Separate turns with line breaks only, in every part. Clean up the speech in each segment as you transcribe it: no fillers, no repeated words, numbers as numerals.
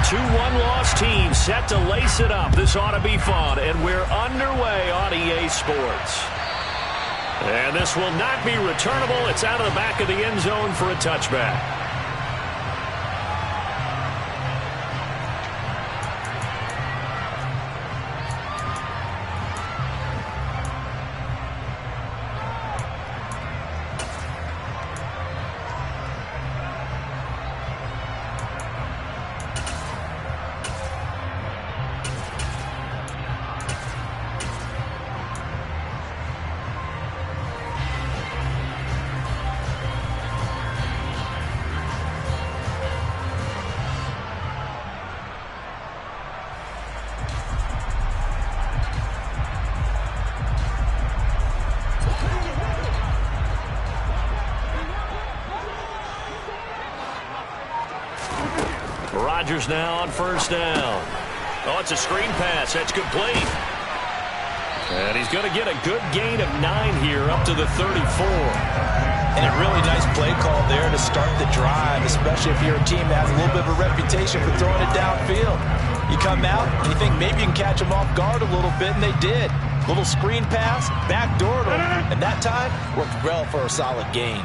Two one-loss teams set to lace it up. This ought to be fun, and we're underway on EA Sports. And this will not be returnable. It's out of the back of the end zone for a touchback. Rodgers now on first down. Oh, it's a screen pass. That's complete. And he's going to get a good gain of 9 here up to the 34.
And a really nice play call there to start the drive, especially if you're a team that has a little bit of a reputation for throwing it downfield. You come out and you think maybe you can catch them off guard a little bit, and they did. Little screen pass, backdoored them, and that time worked well for a solid gain.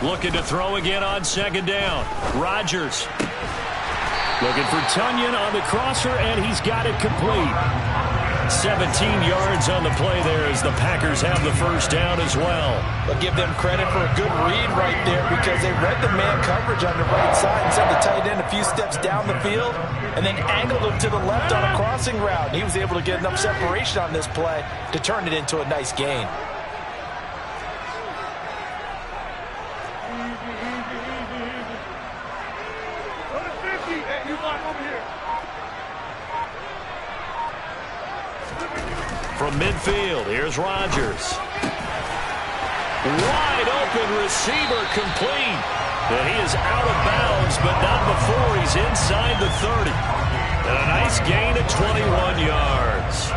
Looking to throw again on second down. Rodgers looking for Tunyon on the crosser, and he's got it complete. 17 yards on the play there as the Packers have the first down as well.
But give them credit for a good read right there, because they read the man coverage on the right side and sent the tight end a few steps down the field and then angled him to the left on a crossing route. He was able to get enough separation on this play to turn it into a nice gain.
From midfield, here's Rodgers. Wide open receiver complete. And he is out of bounds, but not before he's inside the 30. And a nice gain of 21 yards.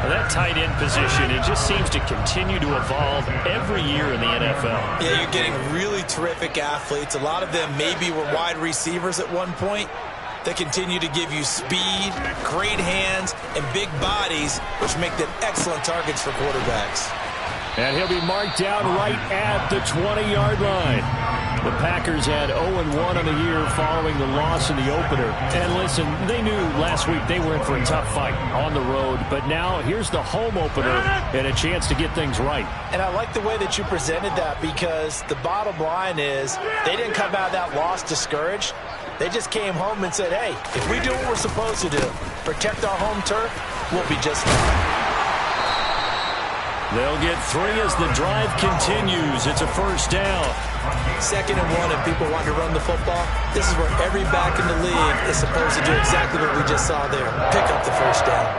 Now that tight end position, it just seems to continue to evolve every year in the NFL.
Yeah, you're getting really terrific athletes. A lot of them maybe were wide receivers at one point. They continue to give you speed, great hands, and big bodies, which make them excellent targets for quarterbacks.
And he'll be marked down right at the 20-yard line. The Packers had 0-1 on the year following the loss in the opener. And listen, they knew last week they were in for a tough fight on the road. But now here's the home opener and a chance to get things right.
And I like the way that you presented that, because the bottom line is they didn't come out of that loss discouraged. They just came home and said, hey, if we do what we're supposed to do, protect our home turf, we'll be just fine.
They'll get 3 as the drive continues. It's a first down.
2nd and 1, if people want to run the football, this is where every back in the league is supposed to do exactly what we just saw there, pick up the first down.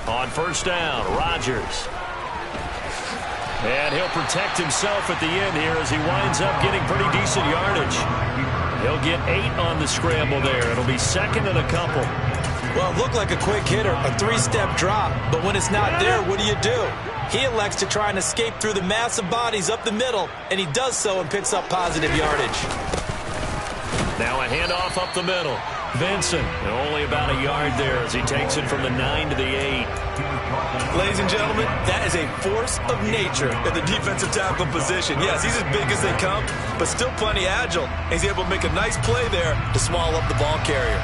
On first down, Rodgers. And he'll protect himself at the end here as he winds up getting pretty decent yardage. He'll get 8 on the scramble there. It'll be 2nd and a couple.
Well, it looked like a quick hitter, a 3-step drop. But when it's not there, what do? He elects to try and escape through the massive bodies up the middle, and he does so and picks up positive yardage.
Now a handoff up the middle. Vincent, only about a yard there as he takes it from the 9 to the 8.
Ladies and gentlemen, that is a force of nature at the defensive tackle position. Yes, he's as big as they come, but still plenty agile. He's able to make a nice play there to swallow up the ball carrier.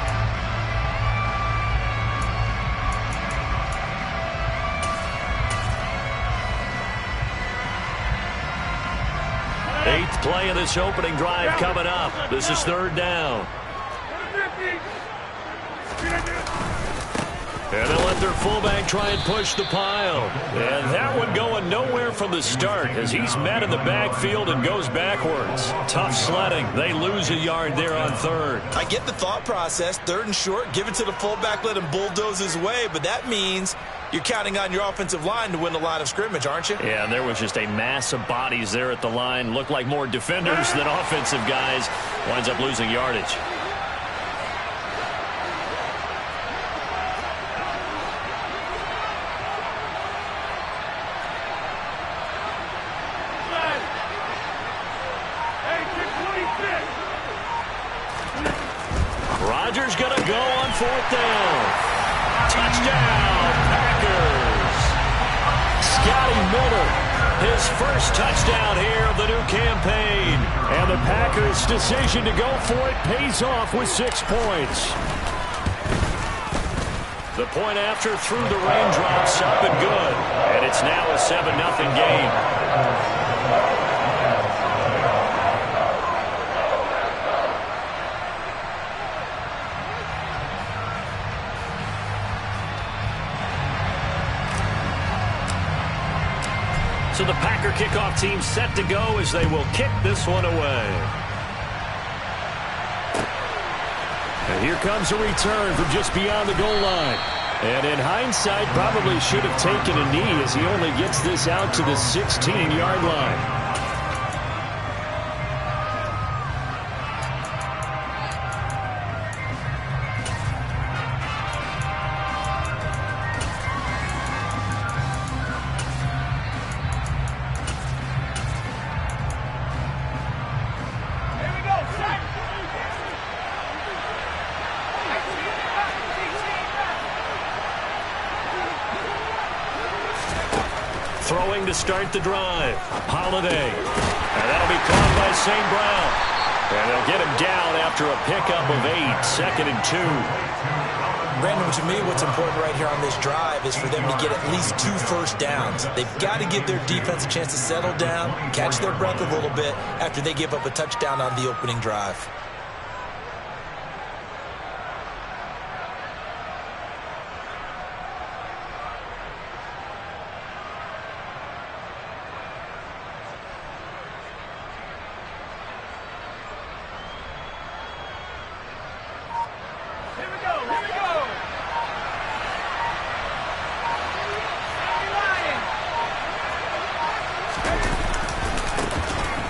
Eighth play of this opening drive coming up. This is 3rd down. And they'll let their fullback try and push the pile. And that one going nowhere from the start as he's met in the backfield and goes backwards. Tough sledding. They lose a yard there on third.
I get the thought process. Third and short, give it to the fullback, let him bulldoze his way. But that means you're counting on your offensive line to win the line of scrimmage, aren't you?
Yeah, and there was just a mass of bodies there at the line. Looked like more defenders than offensive guys. Winds up losing yardage. Rodgers going to go on fourth down. Touchdown, Packers. Scotty Miller, his first touchdown here of the new campaign. And the Packers' decision to go for it pays off with 6 points. The point after through the raindrops up and good. And it's now a 7-0 game. So the Packer kickoff team set to go as they will kick this one away. And here comes a return from just beyond the goal line. And in hindsight, probably should have taken a knee as he only gets this out to the 16-yard line. Throwing to start the drive. Holiday. And that'll be caught by St. Brown. And they'll get him down after a pickup of 8. 2nd and 2.
Brandon, to me, what's important right here on this drive is for them to get at least 2 first downs. They've got to give their defense a chance to settle down, catch their breath a little bit after they give up a touchdown on the opening drive.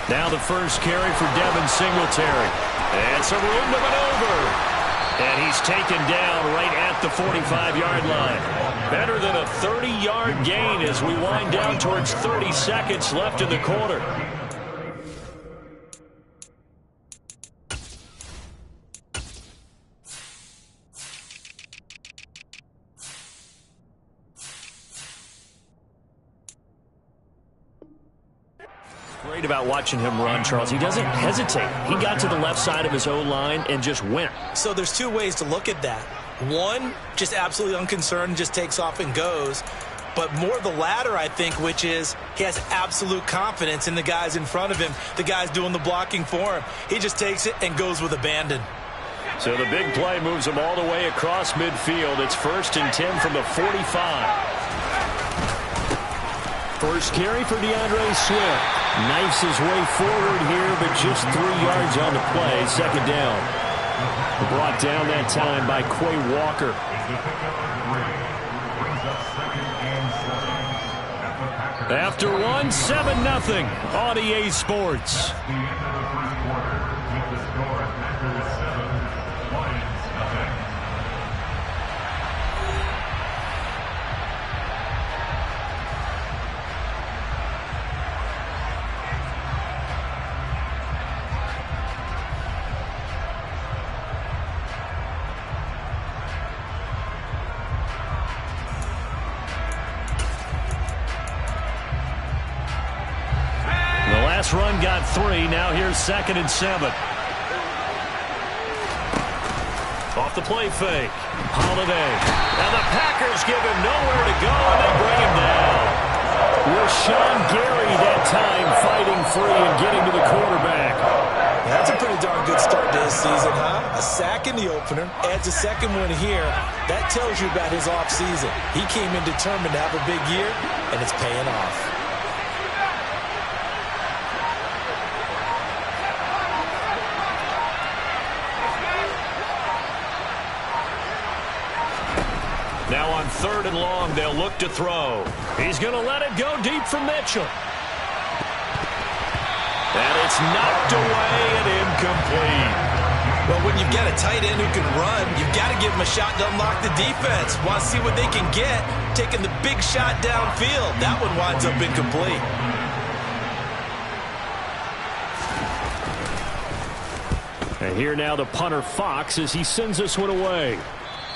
Now the first carry for Devin Singletary. And some room to maneuver. And he's taken down right at the 45-yard line. Better than a 30-yard gain as we wind down towards 30 seconds left in the quarter. Great about watching him run, Charles. He doesn't hesitate. He got to the left side of his O-line and just went.
So there's 2 ways to look at that. One, just absolutely unconcerned, just takes off and goes. But more the latter, I think, which is he has absolute confidence in the guys in front of him, the guys doing the blocking for him. He just takes it and goes with abandon.
So the big play moves him all the way across midfield. It's 1st and 10 from the 45. First carry for DeAndre Swift. Knifes his way forward here, but just 3 yards on the play. 2nd down. Brought down that time by Quay Walker. After one, 7-0 on EA Sports. Last run got 3. Now here's 2nd and 7. Off the play fake. Holiday. And the Packers give him nowhere to go, and they bring him down. Rashawn Gary that time fighting free and getting to the quarterback.
That's a pretty darn good start to his season, huh? A sack in the opener, adds a second one here. That tells you about his offseason. He came in determined to have a big year, and it's paying off.
Now on 3rd and long, they'll look to throw. He's going to let it go deep for Mitchell. And it's knocked away and incomplete.
Well, when you've got a tight end who can run, you've got to give him a shot to unlock the defense. Want to see what they can get, taking the big shot downfield. That one winds up incomplete.
And here now the punter Fox as he sends this one away.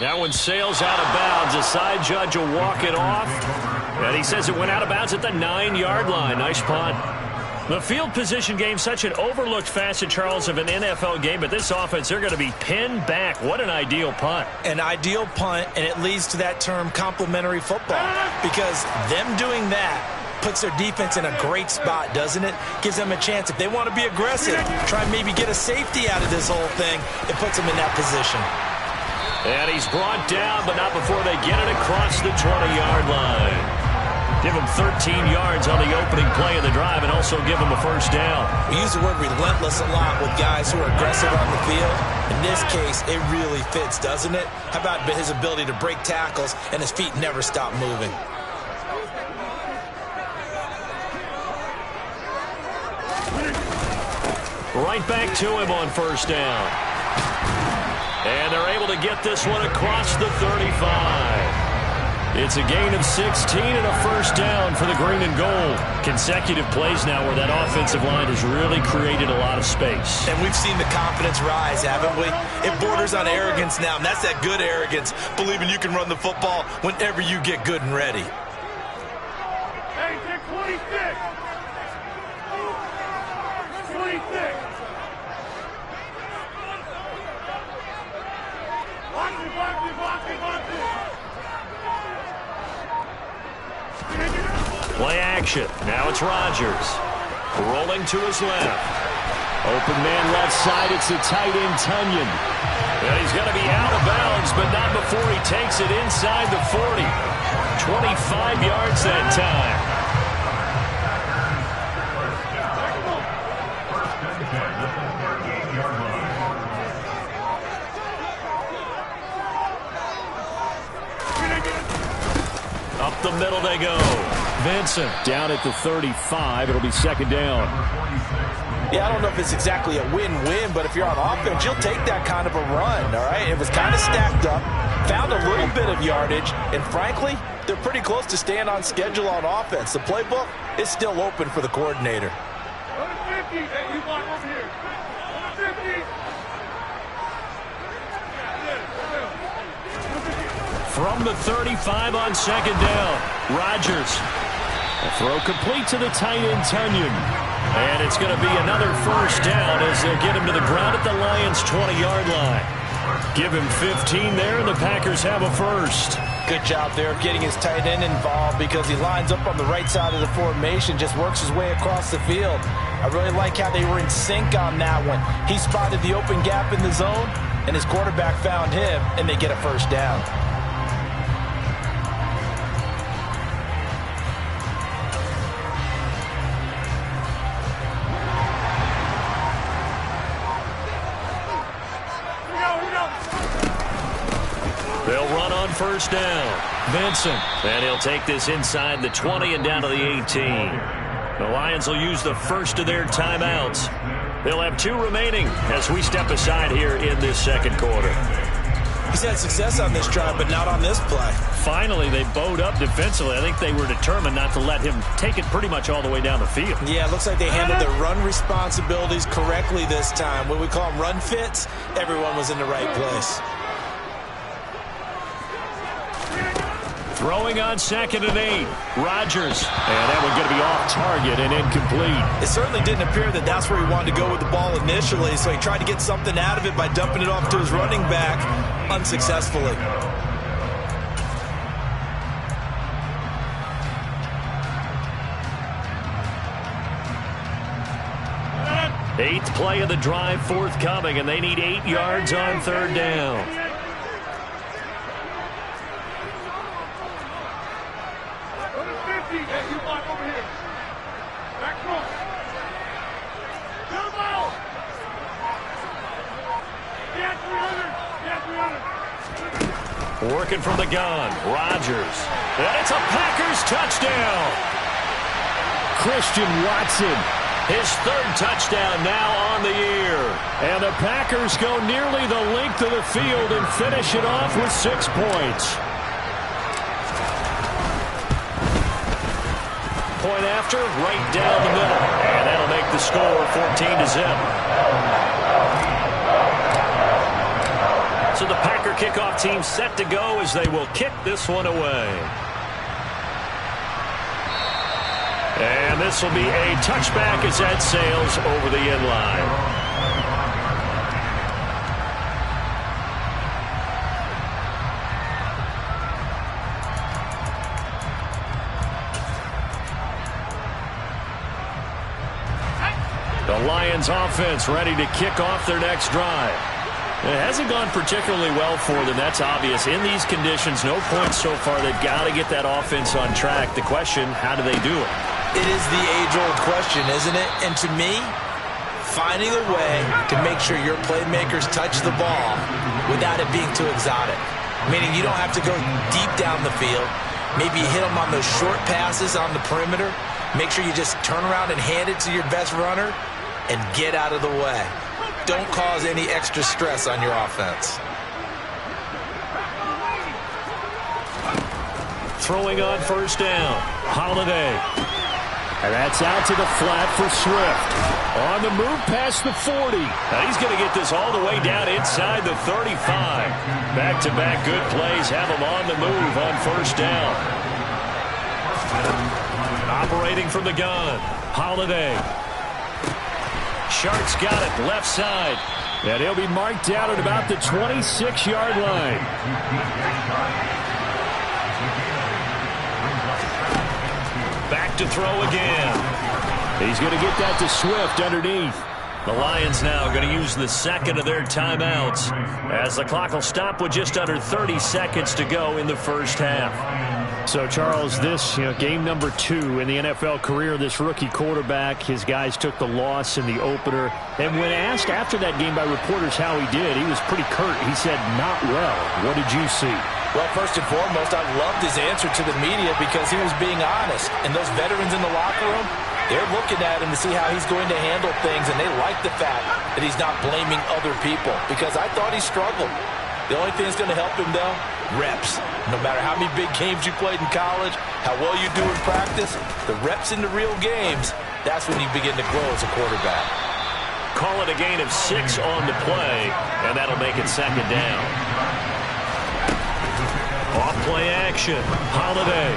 That one sails out of bounds. The side judge will walk it off. And he says it went out of bounds at the 9-yard line. Nice punt. The field position game, such an overlooked facet, Charles, of an NFL game. But this offense, they're going to be pinned back. What an ideal punt.
An ideal punt, and it leads to that term complementary football. Because them doing that puts their defense in a great spot, doesn't it? Gives them a chance. If they want to be aggressive, try and maybe get a safety out of this whole thing. It puts them in that position.
And he's brought down, but not before they get it across the 20-yard line. Give him 13 yards on the opening play of the drive and also give him a first down.
We use the word relentless a lot with guys who are aggressive on the field. In this case, it really fits, doesn't it? How about his ability to break tackles and his feet never stop moving?
Right back to him on first down. And they're able to get this one across the 35. It's a gain of 16 and a first down for the green and gold. Consecutive plays now where that offensive line has really created a lot of space.
And we've seen the confidence rise, haven't we? It borders on arrogance now, and that's that good arrogance, believing you can run the football whenever you get good and ready.
Hey, 26. 26.
Play action. Now it's Rodgers. Rolling to his left. Open man left side. It's the tight end, Tunyon. And he's going to be out of bounds, but not before he takes it inside the 40. 25 yards that time. Up the middle they go. Vincent down at the 35. It'll be second down.
Yeah, I don't know if it's exactly a win-win, but if you're on offense, you'll take that kind of a run, all right? It was kind of stacked up, found a little bit of yardage, and frankly, they're pretty close to staying on schedule on offense. The playbook is still open for the coordinator.
50. Hey, you block over here. 50.
From the 35 on second down, Rodgers. A throw complete to the tight end, Tunyon. And it's going to be another first down as they'll get him to the ground at the Lions' 20-yard line. Give him 15 there, and the Packers have a first.
Good job there of getting his tight end involved because he lines up on the right side of the formation, just works his way across the field. I really like how they were in sync on that one. He spotted the open gap in the zone, and his quarterback found him, and they get a first down.
They'll run on first down. Vincent. And he'll take this inside the 20 and down to the 18. The Lions will use the first of their timeouts. They'll have 2 remaining as we step aside here in this second quarter.
He's had success on this drive, but not on this play.
Finally, they bowed up defensively. I think they were determined not to let him take it pretty much all the way down the field.
Yeah, it looks like they handled their run responsibilities correctly this time. When we call them run fits, everyone was in the right place.
Throwing on second and 8. Rodgers. And that one going to be off target and incomplete.
It certainly didn't appear that that's where he wanted to go with the ball initially, so he tried to get something out of it by dumping it off to his running back unsuccessfully.
Eighth play of the drive forthcoming, and they need 8 yards on third down. Working from the gun, Rodgers. And it's a Packers touchdown. Christian Watson, his 3rd touchdown now on the year. And the Packers go nearly the length of the field and finish it off with 6 points. Point after, right down the middle. And that'll make the score 14-0. So the Packer kickoff team set to go as they will kick this one away. And this will be a touchback as that sails over the end line. The Lions offense ready to kick off their next drive. It hasn't gone particularly well for them. That's obvious. In these conditions, no points so far. They've got to get that offense on track. The question, how do they do it?
It is the age-old question, isn't it? And to me, finding a way to make sure your playmakers touch the ball without it being too exotic. Meaning you don't have to go deep down the field. Maybe you hit them on those short passes on the perimeter. Make sure you just turn around and hand it to your best runner and get out of the way. Don't cause any extra stress on your offense.
Throwing on first down, Holiday. And that's out to the flat for Swift. On the move past the 40. Now he's going to get this all the way down inside the 35. Back-to-back good plays have him on the move on first down. Operating from the gun, Holiday. Shark's got it left side. And he'll be marked down at about the 26-yard line. Back to throw again. He's going to get that to Swift underneath. The Lions now going to use the second of their timeouts as the clock will stop with just under 30 seconds to go in the first half. So, Charles, this game number 2 in the NFL career, this rookie quarterback, his guys took the loss in the opener. And when asked after that game by reporters how he did, he was pretty curt. He said, not well. What did you see?
Well, first and foremost, I loved his answer to the media because he was being honest. And those veterans in the locker room, they're looking at him to see how he's going to handle things, and they like the fact that he's not blaming other people because I thought he struggled. The only thing that's going to help him, though, reps. No matter how many big games you played in college, how well you do in practice, the reps in the real games, that's when you begin to grow as a quarterback.
Call it a gain of 6 on the play, and that'll make it second down. Off play action, Holiday.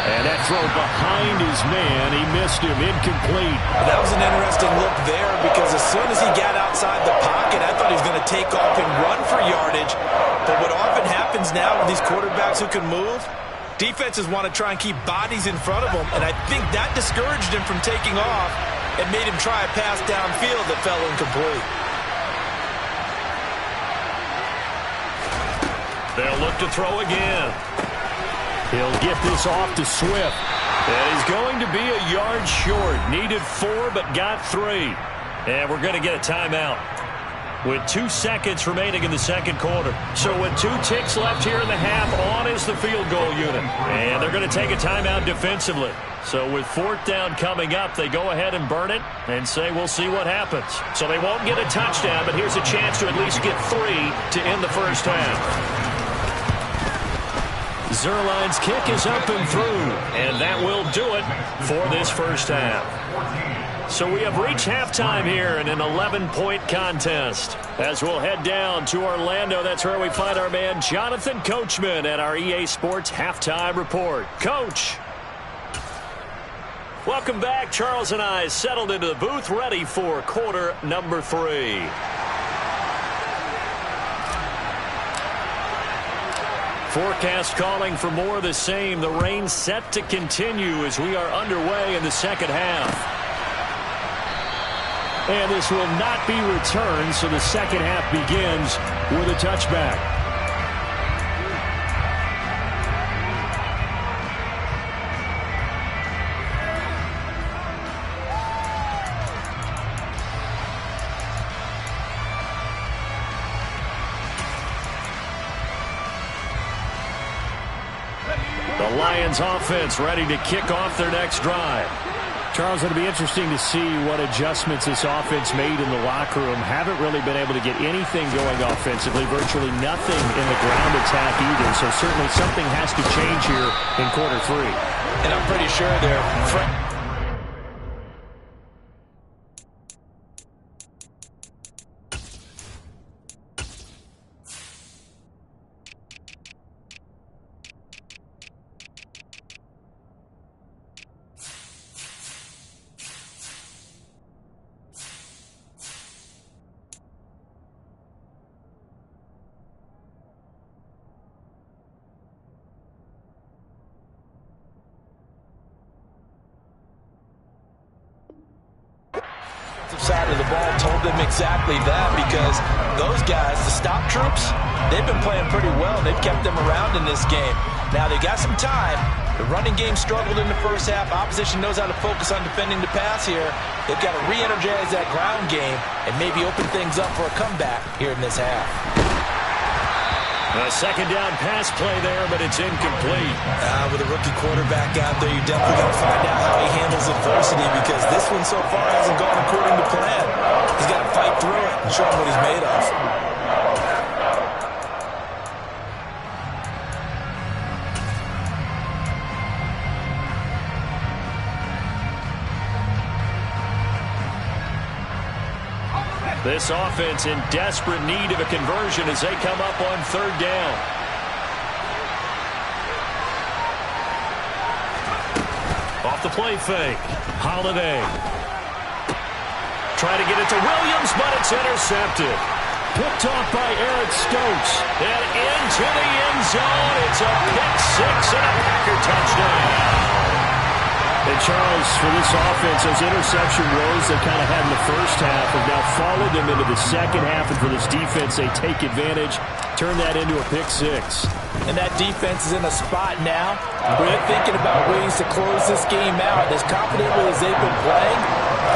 And that throw behind his man, he missed him, incomplete.
That was an interesting look there because as soon as he got outside the pocket, I thought he was going to take off and run for yardage. But what often happens now with these quarterbacks who can move, defenses want to try and keep bodies in front of them, and I think that discouraged him from taking off and made him try a pass downfield that fell incomplete.
They'll look to throw again. He'll get this off to Swift. And he's going to be a yard short. Needed 4, but got 3. And we're going to get a timeout with 2 seconds remaining in the second quarter. So with 2 ticks left here in the half, on is the field goal unit. And they're going to take a timeout defensively. So with 4th down coming up, they go ahead and burn it and say we'll see what happens. So they won't get a touchdown, but here's a chance to at least get 3 to end the first half. Zerline's kick is up and through, and that will do it for this first half. So we have reached halftime here in an 11-point contest. As we'll head down to Orlando, that's where we find our man Jonathan Coachman at our EA Sports Halftime Report. Coach. Welcome back. Charles and I settled into the booth, ready for quarter number 3. Forecast calling for more of the same. The rain set to continue as we are underway in the second half. And this will not be returned, so the second half begins with a touchback. The Lions offense ready to kick off their next drive.
Charles, it'll be interesting to see what adjustments this offense made in the locker room. Haven't really been able to get anything going offensively, virtually nothing in the ground attack either. So certainly something has to change here in quarter three.
And I'm pretty sure they're... side of the ball told them exactly that, because those guys, the stop troops, they've been playing pretty well. They've kept them around in this game. Now they got some time. The running game struggled in the first half. Opposition knows how to focus on defending the pass here. They've got to re-energize that ground game and maybe open things up for a comeback here in this half.
A second down pass play there, but it's incomplete.
With a rookie quarterback out there, you're definitely going to find out how he handles adversity, because this one so far hasn't gone according to plan. He's got to fight through it and show him what he's made of.
This offense in desperate need of a conversion as they come up on third down. Off the play fake. Holiday. Try to get it to Williams, but it's intercepted. Picked off by Eric Stokes. And into the end zone. It's a pick six and a Packer touchdown. And Charles, for this offense, those interception woes they kind of had in the first half have now followed them into the second half. And for this defense, they take advantage, turn that into a pick six.
And that defense is in a spot now where they're thinking about ways to close this game out. As confidently as they've been playing,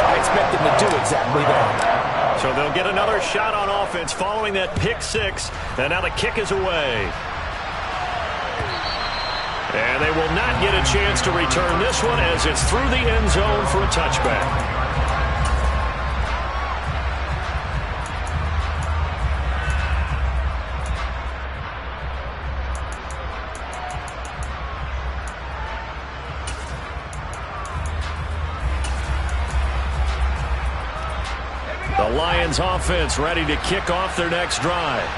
I expect them to do exactly that.
So they'll get another shot on offense following that pick six. And now the kick is away. And they will not get a chance to return this one as it's through the end zone for a touchback. The Lions offense ready to kick off their next drive.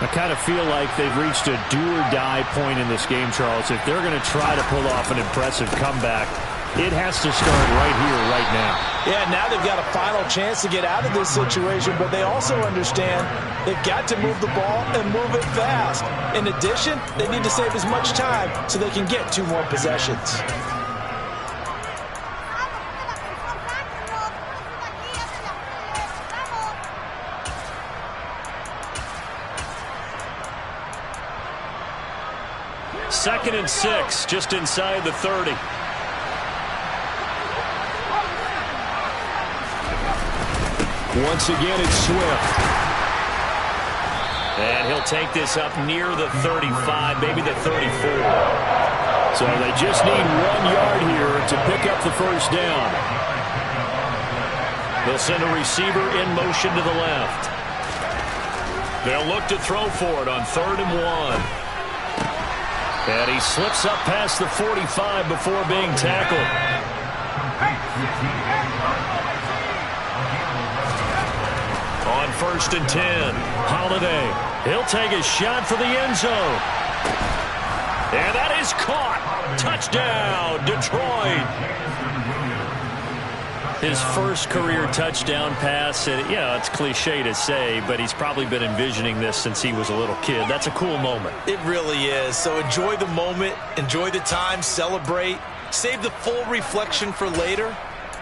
I kind of feel like they've reached a do-or-die point in this game, Charles. If they're going to try to pull off an impressive comeback, it has to start right here, right now.
Yeah, now they've got a final chance to get out of this situation, but they also understand they've got to move the ball and move it fast. In addition, they need to save as much time so they can get 2 more possessions.
Second and 6, just inside the 30. Once again, it's Swift. And he'll take this up near the 35, maybe the 34. So they just need 1 yard here to pick up the first down. They'll send a receiver in motion to the left. They'll look to throw for it on 3rd and 1. And he slips up past the 45 before being tackled. On 1st and 10, Holiday. He'll take a shot for the end zone. And that is caught. Touchdown, Detroit. His first career touchdown pass, and it's cliche to say, but he's probably been envisioning this since he was a little kid. That's a cool moment.
It really is. So enjoy the moment, enjoy the time, celebrate, save the full reflection for later.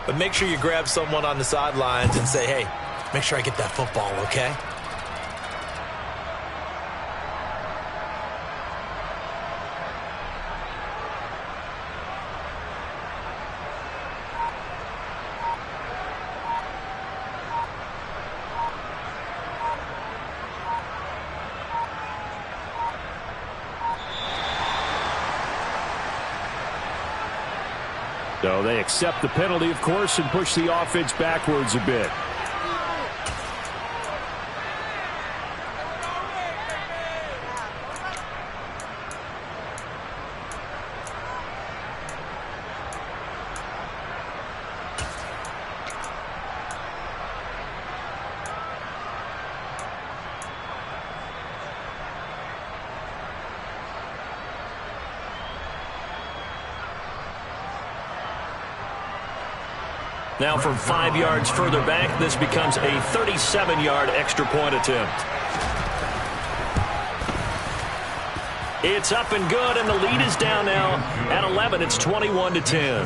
But make sure you grab someone on the sidelines and say, hey, make sure I get that football, okay?
So they accept the penalty, of course, and push the offense backwards a bit. Now from 5 yards further back, this becomes a 37-yard extra point attempt. It's up and good, and the lead is down now at 11. It's 21-10.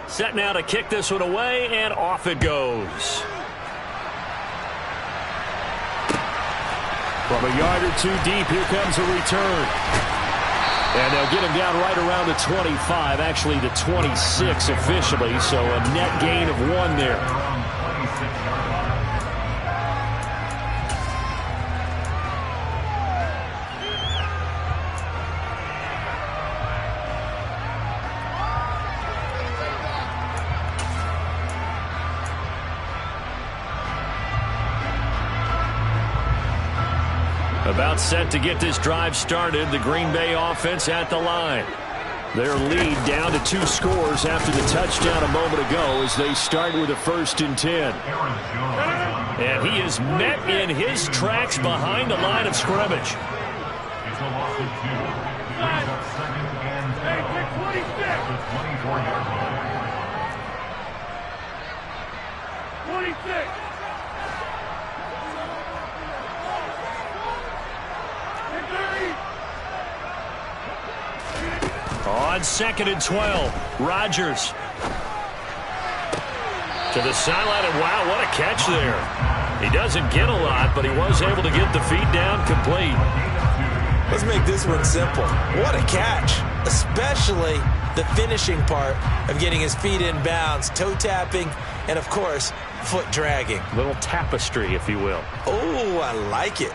Set now to kick this one away, and off it goes. From a yard or two deep, here comes a return. And they'll get him down right around the 25, actually the 26 officially, so a net gain of 1 there. About set to get this drive started, the Green Bay offense at the line. Their lead down to 2 scores after the touchdown a moment ago as they start with a 1st and 10. And he is met in his tracks behind the line of scrimmage.
It's a loss of 2. Brings up 2nd and 10. The 24-yard line. 26.
On 2nd and 12, Rodgers to the sideline, and wow, what a catch there. He doesn't get a lot, but he was able to get the feet down complete.
Let's make this one simple. What a catch, especially the finishing part of getting his feet in bounds, toe tapping, and of course, foot dragging.
Little tapestry, if you will.
Oh, I like it.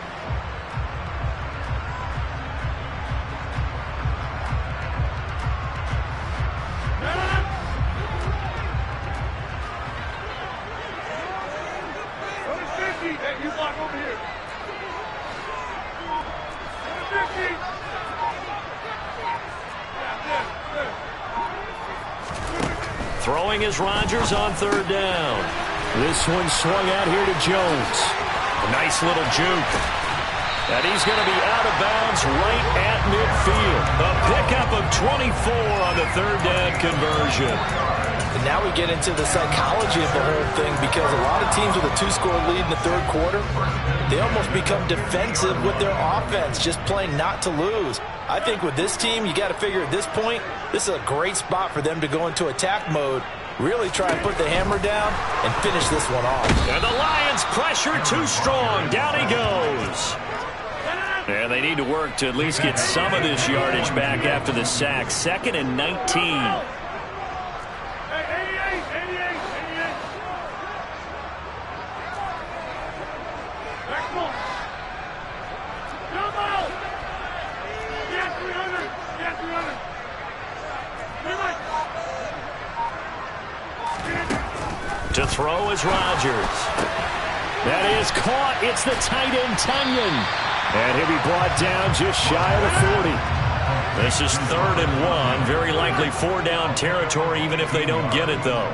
Throwing is Rodgers on 3rd down. This one swung out here to Jones. A nice little juke. And he's going to be out of bounds right at midfield. A pickup of 24 on the 3rd down conversion.
And now we get into the psychology of the whole thing, because a lot of teams with a 2-score lead in the 3rd quarter, they almost become defensive with their offense, just playing not to lose. I think with this team, you got to figure at this point, this is a great spot for them to go into attack mode, really try and put the hammer down and finish this one off.
And the Lions pressure too strong. Down he goes. And they need to work to at least get some of this yardage back after the sack. 2nd and 19. To throw is Rodgers. That is caught. It's the tight end, Tunyon. And he'll be brought down just shy of the 40. This is 3rd and 1. Very likely 4-down territory, even if they don't get it, though.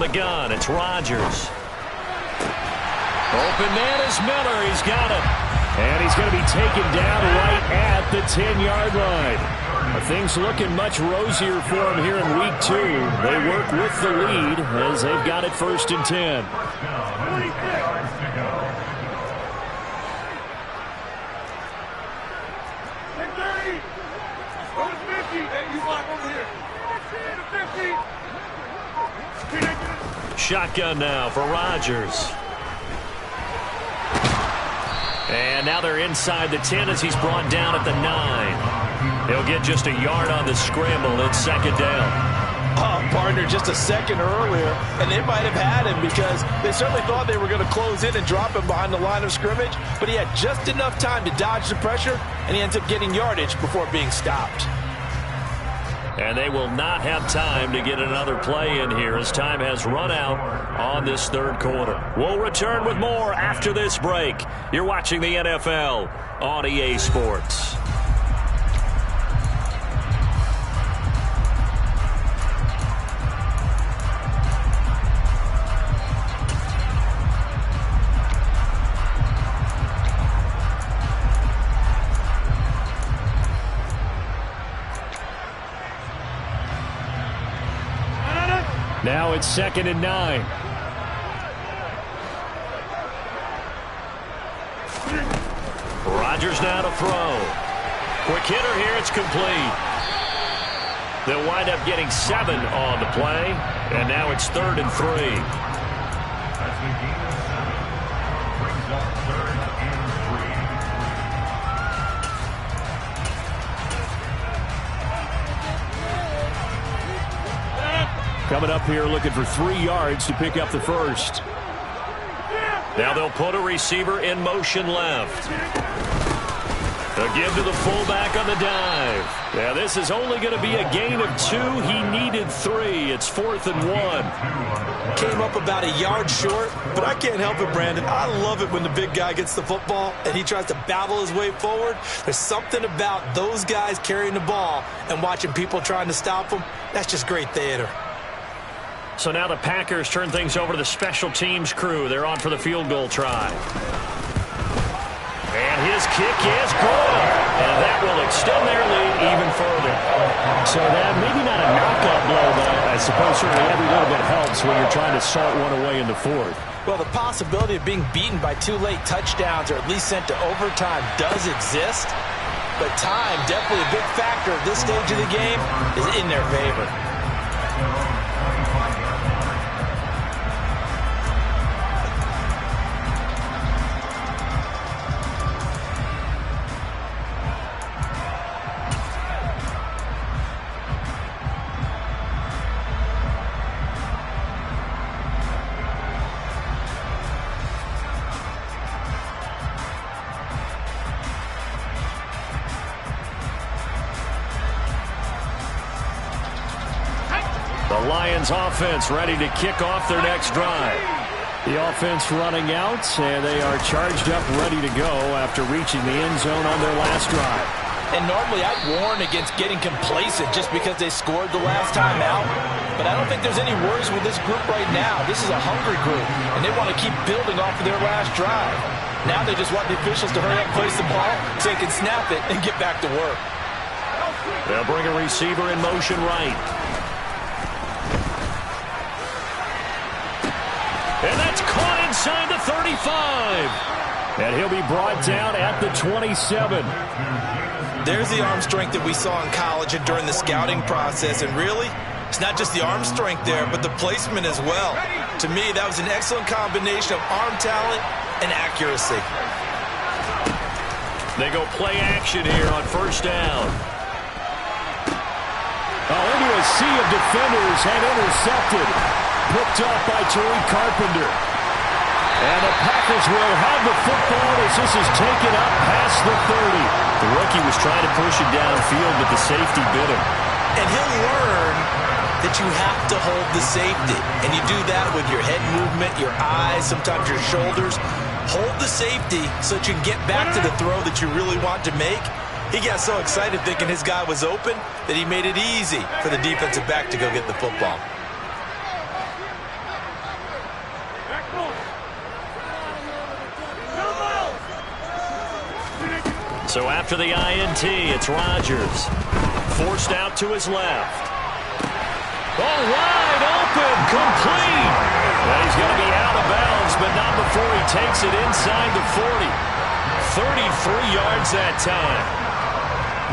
the gun. It's Rodgers. Open man is Miller. He's got it.
And he's going to be taken down right at the 10-yard line. Things looking much rosier for him here in week 2. They work with the lead as they've got it 1st and 10.
Shotgun now for Rodgers. And now they're inside the 10 as he's brought down at the 9. He'll get just a yard on the scramble. It's 2nd down.
Oh, partner, just a second earlier, and they might have had him because they certainly thought they were going to close in and drop him behind the line of scrimmage, but he had just enough time to dodge the pressure, and he ends up getting yardage before being stopped.
And they will not have time to get another play in here as time has run out on this 3rd quarter. We'll return with more after this break. You're watching the NFL on EA Sports.
Now it's 2nd and 9.
Rodgers now to throw. Quick hitter here. It's complete. They'll wind up getting 7 on the play. And now it's 3rd and 3.
That's the game of 7. Brings up 3rd and 3.
Coming up here looking for 3 yards to pick up the 1st.
Now they'll put a receiver in motion left. They'll give to the fullback on the dive. Now this is only going to be a gain of 2. He needed 3. It's 4th and 1.
Came up about a yard short, but I can't help it, Brandon. I love it when the big guy gets the football and he tries to battle his way forward. There's something about those guys carrying the ball and watching people trying to stop them. That's just great theater.
So now the Packers turn things over to the special teams crew. They're on for the field goal try. And his kick is good. And that will extend their lead even further.
So that maybe not a knockout blow, but I suppose certainly every little bit helps when you're trying to salt one away in the 4th.
Well, the possibility of being beaten by 2 late touchdowns or at least sent to overtime does exist. But time, definitely a big factor at this stage of the game, is in their favor.
The Lions offense ready to kick off their next drive.
The offense running out, and they are charged up, ready to go after reaching the end zone on their last drive.
And normally I'd warn against getting complacent just because they scored the last time out. But I don't think there's any worries with this group right now. This is a hungry group, and they want to keep building off of their last drive. Now they just want the officials to hurry up and place the ball so they can snap it and get back to work.
They'll bring a receiver in motion right. And that's caught inside the 35.
And he'll be brought down at the 27.
There's the arm strength that we saw in college and during the scouting process. And really, it's not just the arm strength there, but the placement as well. To me, that was an excellent combination of arm talent and accuracy.
They go play action here on 1st down.
Into a sea of defenders and intercepted. Picked up by Tariq Carpenter. And the Packers will have the football as this is taken up past the 30.
The rookie was trying to push it downfield, but the safety bit him.
And he'll learn that you have to hold the safety. And you do that with your head movement, your eyes, sometimes your shoulders. Hold the safety so that you can get back to the throw that you really want to make. He got so excited thinking his guy was open that he made it easy for the defensive back to go get the football.
So after the INT, it's Rodgers. Forced out to his left. Oh, wide open, complete. Well, he's going to be out of bounds, but not before he takes it inside the 40. 33 yards that time.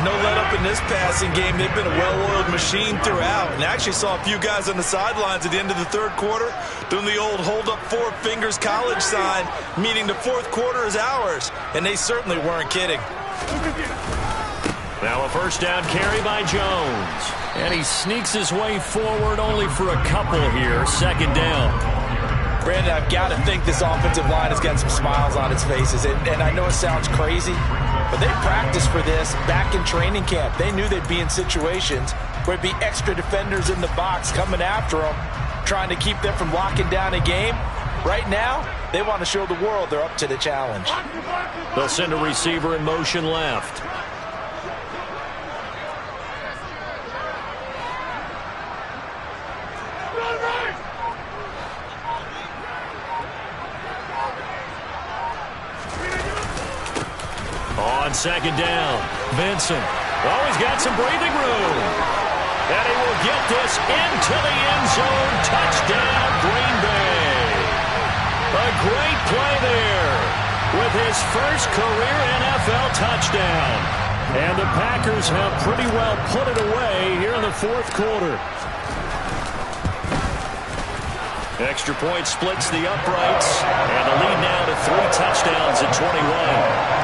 No let up in this passing game. They've been a well-oiled machine throughout. And actually saw a few guys on the sidelines at the end of the third quarter doing the old hold up four fingers college sign, meaning the fourth quarter is ours. And they certainly weren't kidding.
Now a first down carry by Jones. And he sneaks his way forward only for a couple here. Second down.
Brandon, I've got to think this offensive line has got some smiles on its faces. And I know it sounds crazy, but they practiced for this back in training camp. They knew they'd be in situations where it'd be extra defenders in the box coming after them, trying to keep them from locking down a game. Right now, they want to show the world they're up to the challenge.
They'll send a receiver in motion left. On second down, Vincent. Oh, he's got some breathing room. And he will get this into the end zone. Touchdown, Green Bay. A great play there with his first career NFL touchdown. And the Packers have pretty well put it away here in the fourth quarter. Extra point splits the uprights. And the lead now to 3 touchdowns at 21.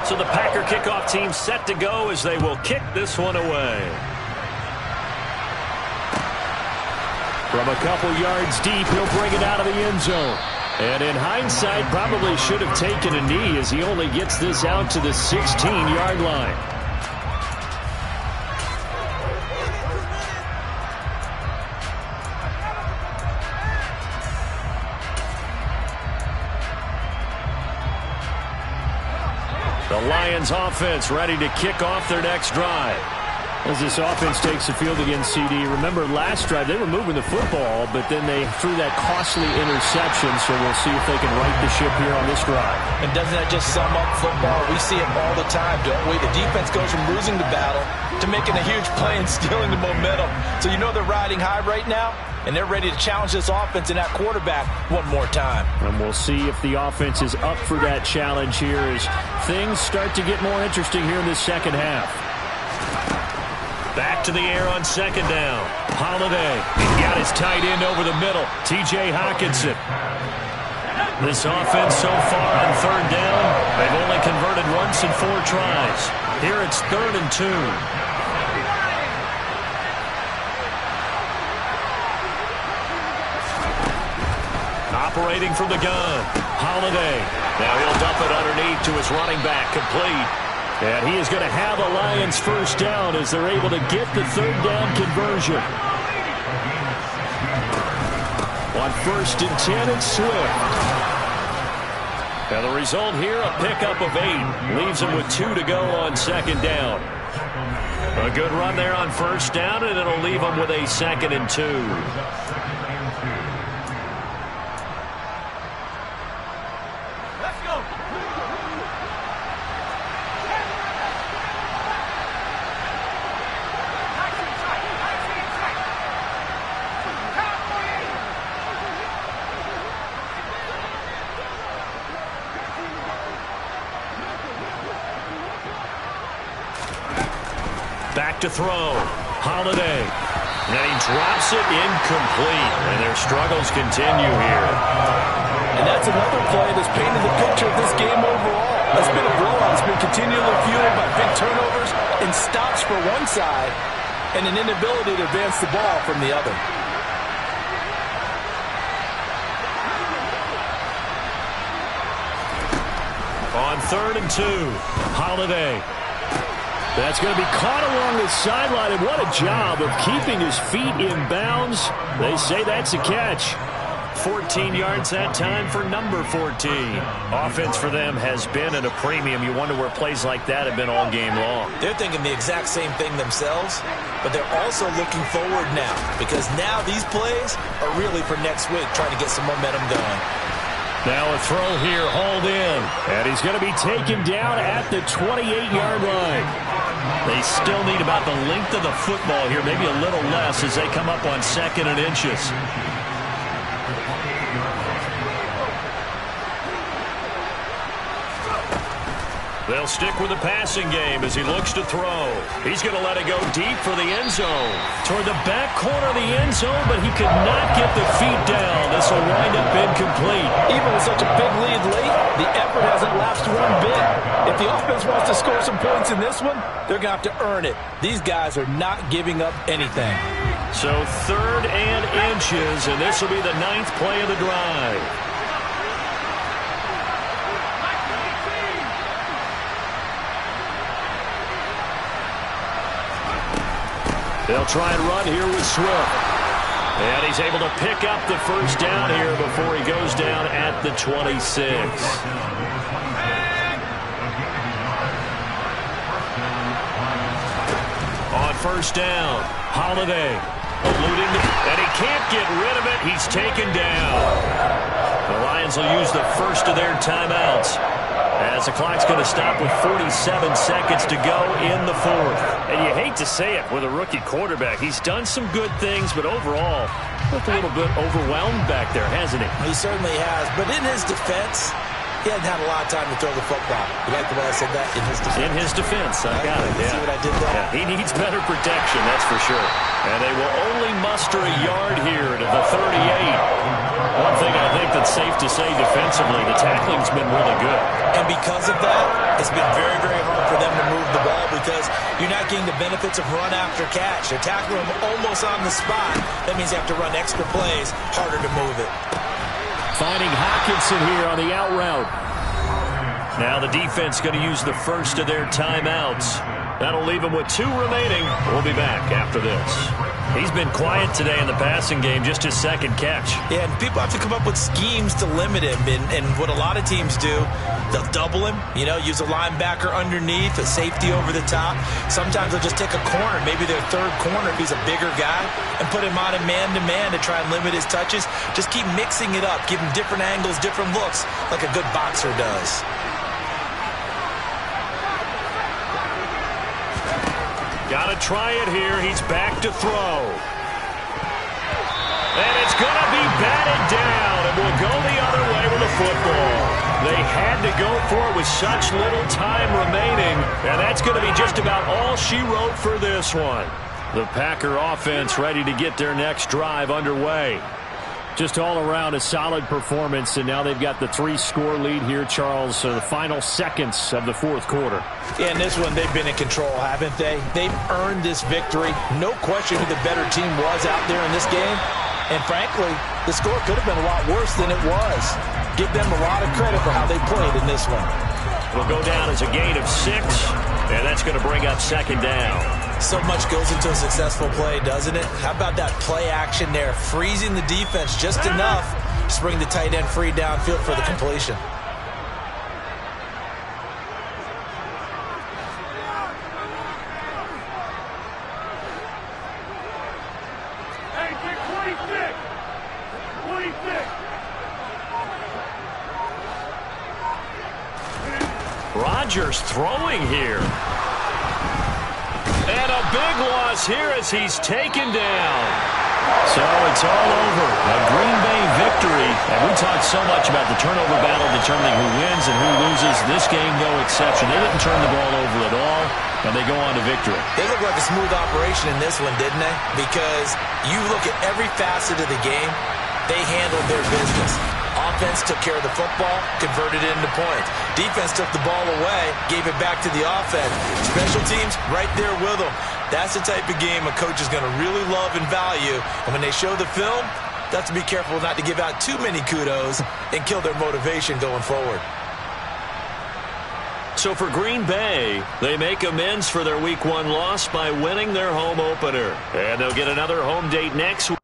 So the Packer kickoff team set to go as they will kick this one away. From a couple yards deep, he'll bring it out of the end zone. And in hindsight, probably should have taken a knee as he only gets this out to the 16-yard line. The Lions offense ready to kick off their next drive. As this offense takes the field against CD, remember last drive they were moving the football, but then they threw that costly interception, so we'll see if they can right the ship here on this drive.
And doesn't that just sum up football? We see it all the time, don't we? The defense goes from losing the battle to making a huge play and stealing the momentum. So you know they're riding high right now, and they're ready to challenge this offense and that quarterback one more time.
And we'll see if the offense is up for that challenge here as things start to get more interesting here in this second half.
Back to the air on second down. Holiday. He's got his tight end over the middle. T.J. Hockenson. This offense so far on third down, they've only converted once in 4 tries. Here it's 3rd and 2. Operating from the gun. Holiday. Now he'll dump it underneath to his running back. Complete. And he is going to have a Lions first down as they're able to get the 3rd down conversion. On 1st and 10, it's Swift. Now the result here, a pickup of 8. Leaves him with 2 to go on second down. A good run there on first down, and it'll leave him with a 2nd and 2. Back to throw. Holiday. And he drops it incomplete. And their struggles continue here.
And that's another play that's painted the picture of this game overall. It's been a blowout. It's been continually fueled by big turnovers and stops for one side and an inability to advance the ball from the other.
On 3rd and 2. Holiday. That's going to be caught along the sideline, and what a job of keeping his feet in bounds. They say that's a catch. 14 yards that time for number 14. Offense for them has been at a premium. You wonder where plays like that have been all game long.
They're thinking the exact same thing themselves, but they're also looking forward now because now these plays are really for next week, trying to get some momentum going.
Now a throw here, hauled in.
And he's going to be taken down at the 28-yard line.
They still need about the length of the football here, maybe a little less as they come up on 2nd and inches. They'll stick with the passing game as he looks to throw. He's going to let it go deep for the end zone. Toward the back corner of the end zone, but he could not get the feet down. This will wind up incomplete.
Even with such a big lead late, the effort hasn't lapsed one bit. If the offense wants to score some points in this one, they're going to have to earn it. These guys are not giving up anything.
So 3rd and inches, and this will be the 9th play of the drive. They'll try and run here with Swift. And he's able to pick up the first down here before he goes down at the 26. On first down, Holiday eluding, and he can't get rid of it. He's taken down. The Lions will use the first of their timeouts, as the clock's going to stop with 47 seconds to go in the 4th.
And you hate to say it with a rookie quarterback. He's done some good things, but overall, looked a little bit overwhelmed back there, hasn't he?
He certainly has. But in his defense, he hadn't had a lot of time to throw the football. You like the way I said that? In his defense.
In his defense. I got it.
See what I did there?
Yeah, he needs better protection, that's for sure.
And they will only muster a yard here to the 38. One thing I think that's safe to say defensively, the tackling's been really good.
And because of that, it's been very, very hard for them to move the ball because you're not getting the benefits of run after catch. They're tackling them almost on the spot. That means you have to run extra plays, harder to move it.
Finding Hockenson here on the out route.
Now the defense going to use the first of their timeouts. That'll leave them with 2 remaining. We'll be back after this. He's been quiet today in the passing game, just his 2nd catch.
Yeah, and people have to come up with schemes to limit him. And what a lot of teams do, they'll double him, use a linebacker underneath, a safety over the top. Sometimes they'll just take a corner, maybe their 3rd corner if he's a bigger guy, and put him on a man-to-man to try and limit his touches. Just keep mixing it up, give him different angles, different looks, like a good boxer does.
Got to try it here. He's back to throw. And it's going to be batted down, and we'll go the other way with the football. They had to go for it with such little time remaining, and that's going to be just about all she wrote for this one. The Packer offense ready to get their next drive underway.
Just all around a solid performance, and now they've got the 3-score lead here, Charles. So the final seconds of the 4th quarter.
Yeah, in this one, they've been in control, haven't they? They've earned this victory. No question who the better team was out there in this game. And frankly, the score could have been a lot worse than it was. Give them a lot of credit for how they played in this one.
It'll go down as a gain of 6, and that's going to bring up 2nd down.
So much goes into a successful play, doesn't it? How about that play action there? Freezing the defense just enough to bring the tight end free downfield for the completion.
Rodgers throwing here. And a big loss here as he's taken down. So it's all over. A Green Bay victory. And we talked so much about the turnover battle determining who wins and who loses. This game, no exception. They didn't turn the ball over at all, and they go on to victory.
They look like a smooth operation in this one, didn't they? Because you look at every facet of the game, they handled their business. Offense took care of the football, converted it into points. Defense took the ball away, gave it back to the offense. Special teams, right there with them. That's the type of game a coach is going to really love and value. And when they show the film, they have to be careful not to give out too many kudos and kill their motivation going forward.
So for Green Bay, they make amends for their Week 1 loss by winning their home opener. And they'll get another home date next week.